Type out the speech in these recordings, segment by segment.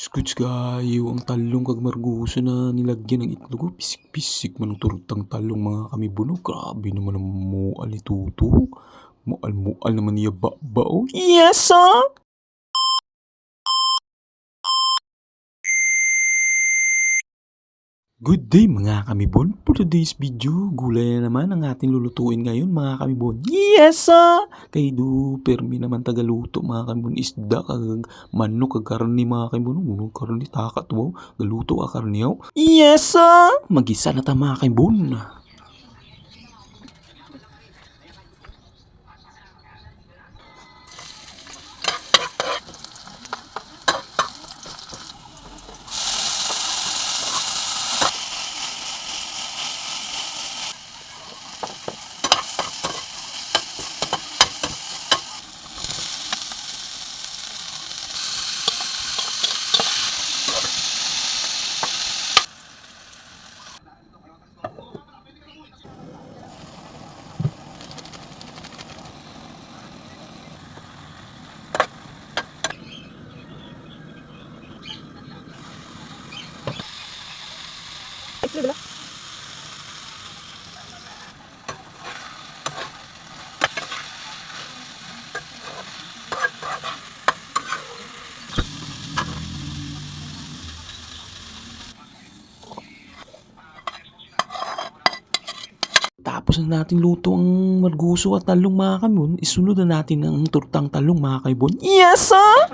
Goods kayo ang talong kag marguso na nilagyan ng itlog oh, pisik-pisik man ang turtang talong mga kamibuno. Grabe naman ang mual ni Tuto. Mual-mual naman niya oh. Yes, ah! Good day mga kamibon. For today's video, gulay na naman ang ating lulutuin ngayon mga kamibon. Yes, ah! Kay do, permi naman tagaluto mga kamibon. Isda kag manok kag karni mga kamibon. Unong karni takat wow. Galuto ka karni oh. Yes, ah! Magisa na ta mga kamibon. Tapos na natin luto ang marguso at talong mga kamibon, isunod na natin ang turtang talong mga kamibon. Yes, ah!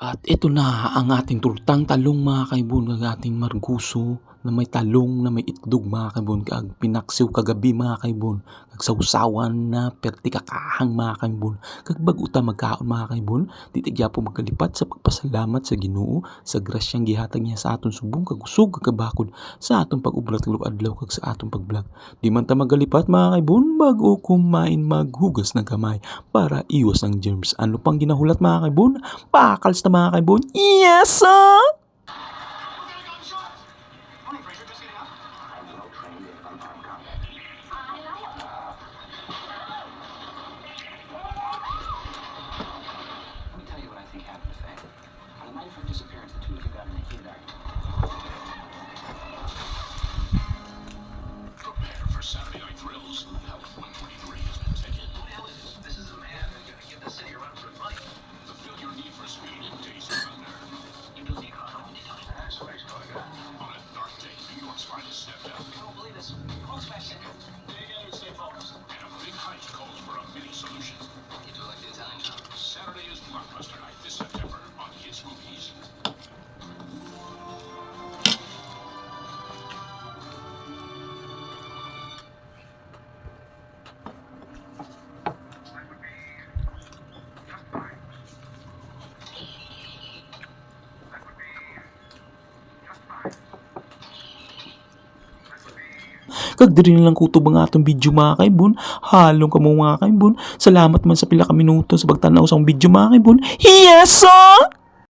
At ito na ang ating turtang talong mga kaibon, ang ating marguso na may talong na may itlog mga kaibon, kag pinaksiw kagabi mga kaibon, kag sausawan na perti kakahang mga kaibon, kag bago ta magkaon mga kaibon, titigya po magkalipat sa pagpasalamat sa Ginoo sa grasyang gihatag niya sa aton subong kag usog kag kabakod sa aton pag-ubrat ng adlaw kag sa aton pagblog. Di man ta magalipat mga kaibon, bago kumain maghugas ng kamay para iwas ang germs. Ano pang ginahulat mga kaibon? Pakals na mga kaibon. Yes, ah! Saturday Night Thrills. House 123 has been taken. Who the hell is this? This is a man who's going to give the city a run for its money. Fulfill your need for speed in Days of Thunder. You do the economy. That's what he's going on. On a dark day, New York's finest stepped out. I don't believe this. Close my second. Dig in and stay focused. And a big heist calls for a mini solution. You do like the Italian job. Saturday is Blockbuster Night this September on Kids Movies. Kag diri na lang kutob ang atong video mga kaibon. Halong kamo mga kaibon. Salamat man sa pila ka minuto sa pagtanaw sa akong video mga kaibon. Yes, ah!